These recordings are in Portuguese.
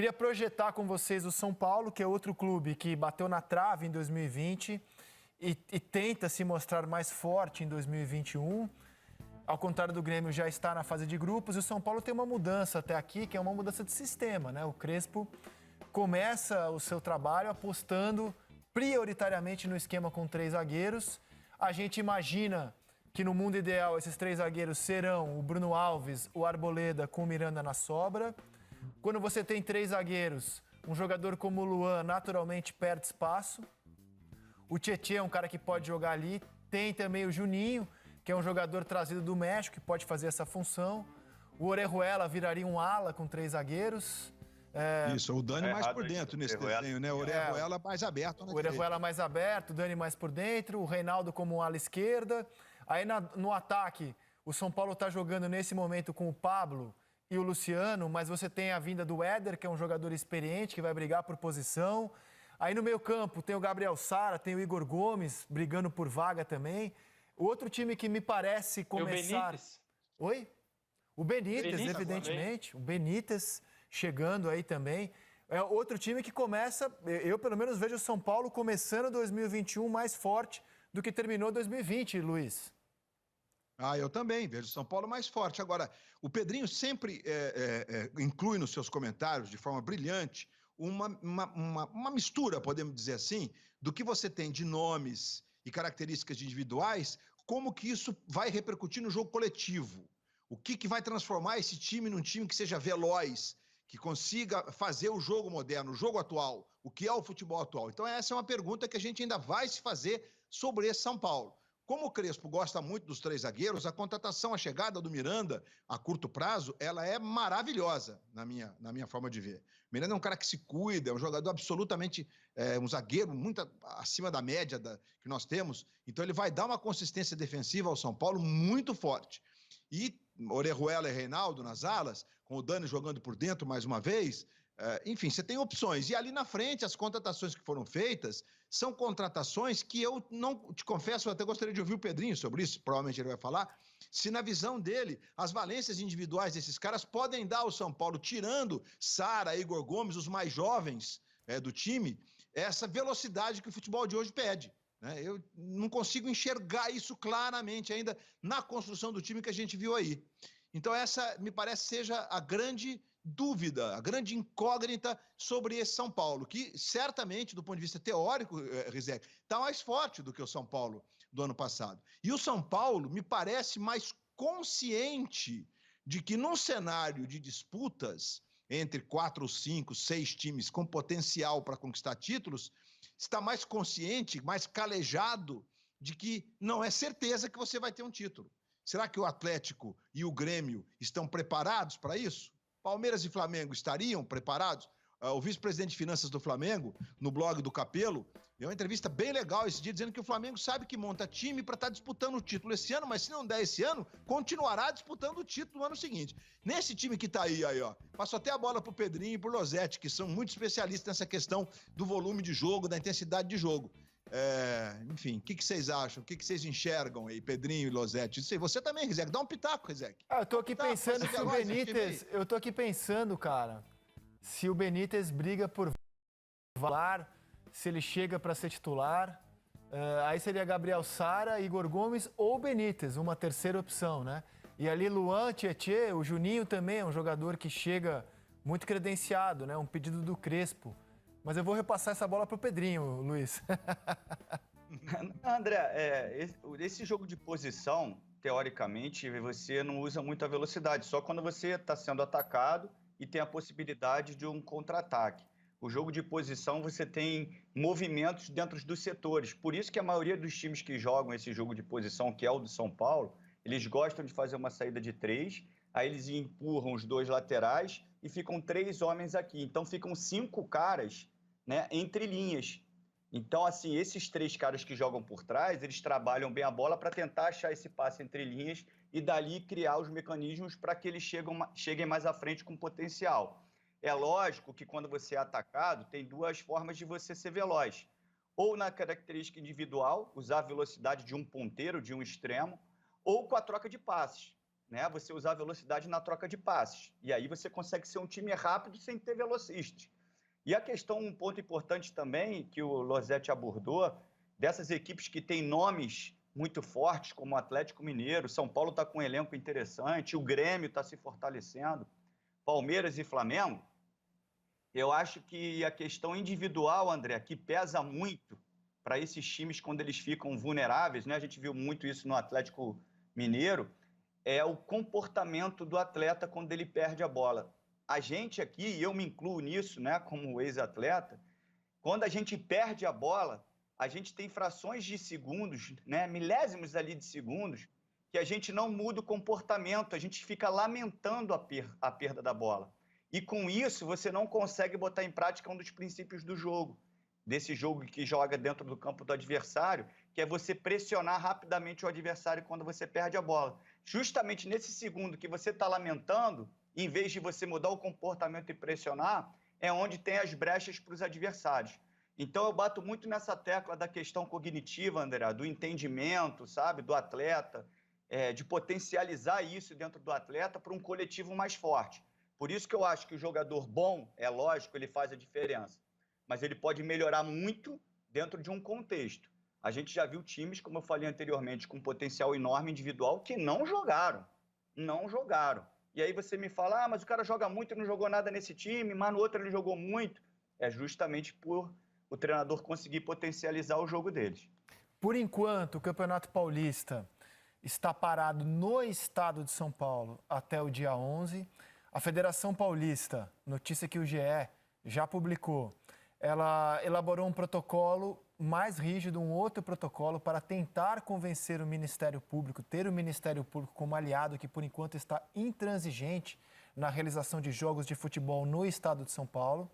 Queria projetar com vocês o São Paulo, que é outro clube que bateu na trave em 2020 e tenta se mostrar mais forte em 2021. Ao contrário do Grêmio, já está na fase de grupos. E o São Paulo tem uma mudança até aqui, que é uma mudança de sistema, né? O Crespo começa o seu trabalho apostando prioritariamente no esquema com 3 zagueiros. A gente imagina que no mundo ideal esses 3 zagueiros serão o Bruno Alves, o Arboleda com o Miranda na sobra. Quando você tem 3 zagueiros, um jogador como o Luan naturalmente perde espaço. O Tietê é um cara que pode jogar ali. Tem também o Juninho, que é um jogador trazido do México, que pode fazer essa função. O Orejuela viraria um ala com 3 zagueiros. Isso, o Dani mais por dentro nesse desenho, né? O Orejuela mais aberto. O Orejuela mais aberto, o Dani mais por dentro, o Reinaldo como ala esquerda. Aí no ataque, o São Paulo está jogando nesse momento com o Pablo e o Luciano, mas você tem a vinda do Éder, que é um jogador experiente, que vai brigar por posição. Aí no meio-campo tem o Gabriel Sara, tem o Igor Gomes brigando por vaga também. O outro time que me parece começar... E o Benítez? Oi? O Benítez, evidentemente. O Benítez chegando aí também. É outro time que começa... Eu, pelo menos, vejo o São Paulo começando 2021 mais forte do que terminou 2020, Luiz. Eu também vejo o São Paulo mais forte. Agora, o Pedrinho sempre inclui nos seus comentários, de forma brilhante, uma mistura, podemos dizer assim, do que você tem de nomes e características individuais, como que isso vai repercutir no jogo coletivo. O que vai transformar esse time num time que seja veloz, que consiga fazer o jogo moderno, o jogo atual, o que é o futebol atual. Então essa é uma pergunta que a gente ainda vai se fazer sobre esse São Paulo. Como o Crespo gosta muito dos 3 zagueiros, a contratação, a chegada do Miranda a curto prazo, ela é maravilhosa na minha forma de ver. O Miranda é um cara que se cuida, é um jogador absolutamente, um zagueiro muito acima da média que nós temos. Então ele vai dar uma consistência defensiva ao São Paulo muito forte. E Orejuela e Reinaldo nas alas, com o Dani jogando por dentro mais uma vez... Enfim, você tem opções. E ali na frente, as contratações que foram feitas são contratações que eu não te confesso, eu até gostaria de ouvir o Pedrinho sobre isso, provavelmente ele vai falar, se na visão dele, as valências individuais desses caras podem dar ao São Paulo, tirando Sara, Igor Gomes, os mais jovens do time, essa velocidade que o futebol de hoje pede. Né? Eu não consigo enxergar isso claramente ainda na construção do time que a gente viu aí. Então essa, me parece, seja a grande dúvida, a grande incógnita sobre esse São Paulo, que certamente, do ponto de vista teórico, Rizek, está mais forte do que o São Paulo do ano passado. E o São Paulo me parece mais consciente de que num cenário de disputas entre 4, 5, 6 times com potencial para conquistar títulos, está mais consciente, mais calejado de que não é certeza que você vai ter um título. Será que o Atlético e o Grêmio estão preparados para isso? Palmeiras e Flamengo estariam preparados? O vice-presidente de finanças do Flamengo, no blog do Capello, deu uma entrevista bem legal esse dia, dizendo que o Flamengo sabe que monta time para estar disputando o título esse ano, mas se não der esse ano, continuará disputando o título no ano seguinte. Nesse time que está aí, ó, passo até a bola para o Pedrinho e para o Losetti, que são muito especialistas nessa questão do volume de jogo, da intensidade de jogo. Enfim, o que vocês acham? O que vocês enxergam aí, Pedrinho e Losetti? Você também, Rizek, dá um pitaco, Rizek. Eu tô aqui pensando se o Benítez... Eu tô aqui pensando, cara, se o Benítez briga por valer, se ele chega para ser titular. Aí seria Gabriel Sara, Igor Gomes ou Benítez, uma terceira opção, né? E ali Luan, Tietê, o Juninho também é um jogador que chega muito credenciado, né? Um pedido do Crespo. Mas eu vou repassar essa bola para o Pedrinho, Luiz. André, esse jogo de posição, teoricamente, você não usa muita velocidade, só quando você está sendo atacado e tem a possibilidade de um contra-ataque. O jogo de posição, você tem movimentos dentro dos setores. Por isso que a maioria dos times que jogam esse jogo de posição, que é o do São Paulo, eles gostam de fazer uma saída de 3, aí eles empurram os 2 laterais e ficam 3 homens aqui. Então, ficam 5 caras, né, entre linhas. Então, assim, esses 3 caras que jogam por trás, eles trabalham bem a bola para tentar achar esse passe entre linhas e dali criar os mecanismos para que eles cheguem mais à frente com potencial. É lógico que quando você é atacado, tem 2 formas de você ser veloz. Ou na característica individual, usar a velocidade de um ponteiro, de um extremo, ou com a troca de passes. né, você usar velocidade na troca de passes. E aí você consegue ser um time rápido sem ter velocistas. E a questão, um ponto importante também, que o Losetti abordou, dessas equipes que têm nomes muito fortes, como o Atlético Mineiro, São Paulo está com um elenco interessante, o Grêmio está se fortalecendo, Palmeiras e Flamengo, eu acho que a questão individual, André, que pesa muito para esses times quando eles ficam vulneráveis, né? A gente viu muito isso no Atlético Mineiro, é o comportamento do atleta quando ele perde a bola. A gente aqui, e eu me incluo nisso, né, como ex-atleta, quando a gente perde a bola, a gente tem frações de segundos, né, milésimos ali de segundos, que a gente não muda o comportamento, a gente fica lamentando a perda da bola. E com isso, você não consegue botar em prática um dos princípios do jogo, desse jogo que joga dentro do campo do adversário, que é você pressionar rapidamente o adversário quando você perde a bola. Justamente nesse segundo que você está lamentando, em vez de você mudar o comportamento e pressionar, é onde tem as brechas para os adversários. Então, eu bato muito nessa tecla da questão cognitiva, André, do entendimento, sabe, do atleta, de potencializar isso dentro do atleta para um coletivo mais forte. Por isso que eu acho que o jogador bom, é lógico, ele faz a diferença, mas ele pode melhorar muito dentro de um contexto. A gente já viu times, como eu falei anteriormente, com potencial enorme individual que não jogaram. Não jogaram. E aí você me fala, mas o cara joga muito e não jogou nada nesse time, mas no outro ele jogou muito. É justamente por o treinador conseguir potencializar o jogo deles. Por enquanto, o Campeonato Paulista está parado no estado de São Paulo até o dia 11. A Federação Paulista, notícia que o GE já publicou, ela elaborou um protocolo mais rígido, um outro protocolo para tentar convencer o Ministério Público, ter o Ministério Público como aliado que, por enquanto, está intransigente na realização de jogos de futebol no estado de São Paulo.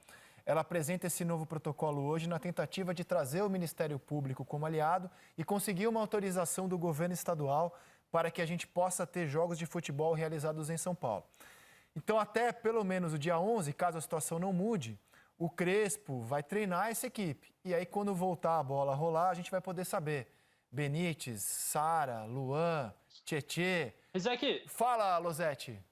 Ela apresenta esse novo protocolo hoje na tentativa de trazer o Ministério Público como aliado e conseguir uma autorização do governo estadual para que a gente possa ter jogos de futebol realizados em São Paulo. Então, até pelo menos o dia 11, caso a situação não mude, o Crespo vai treinar essa equipe. E aí, quando voltar a bola a rolar, a gente vai poder saber. Benítez, Sara, Luan, Tietê. Isaac, Fala, Losetti.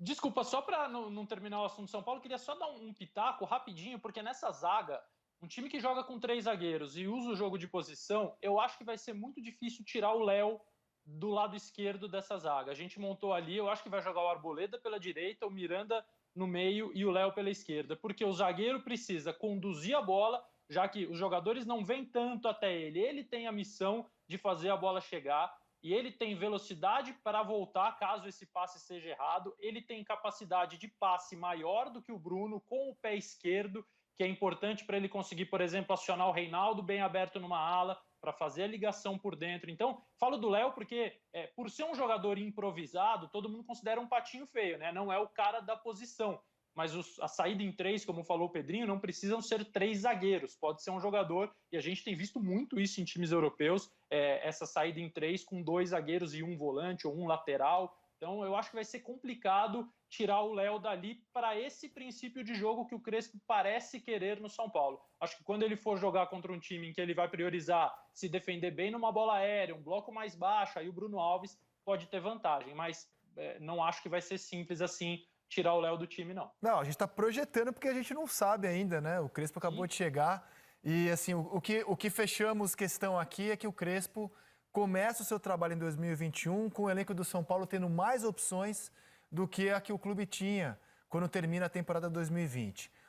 desculpa, só para não terminar o assunto São Paulo, queria só dar um pitaco rapidinho, porque nessa zaga, um time que joga com 3 zagueiros e usa o jogo de posição, eu acho que vai ser muito difícil tirar o Léo do lado esquerdo dessa zaga. A gente montou ali, eu acho que vai jogar o Arboleda pela direita, o Miranda no meio e o Léo pela esquerda, porque o zagueiro precisa conduzir a bola, já que os jogadores não vêm tanto até ele. Ele tem a missão de fazer a bola chegar e ele tem velocidade para voltar caso esse passe seja errado. Ele tem capacidade de passe maior do que o Bruno com o pé esquerdo, que é importante para ele conseguir, por exemplo, acionar o Reinaldo bem aberto numa ala, para fazer a ligação por dentro. Então, falo do Léo porque, por ser um jogador improvisado, todo mundo considera um patinho feio, né? Não é o cara da posição. Mas a saída em 3, como falou o Pedrinho, não precisam ser 3 zagueiros. Pode ser um jogador, e a gente tem visto muito isso em times europeus, essa saída em 3 com 2 zagueiros e um volante ou um lateral. Então, eu acho que vai ser complicado tirar o Léo dali para esse princípio de jogo que o Crespo parece querer no São Paulo. Acho que quando ele for jogar contra um time em que ele vai priorizar se defender bem numa bola aérea, um bloco mais baixo, aí o Bruno Alves pode ter vantagem, mas não acho que vai ser simples assim tirar o Léo do time, não. Não, a gente está projetando porque a gente não sabe ainda, né? O Crespo acabou de chegar e, assim, o que fechamos questão aqui é que o Crespo começa o seu trabalho em 2021 com o elenco do São Paulo tendo mais opções do que a que o clube tinha quando termina a temporada 2020.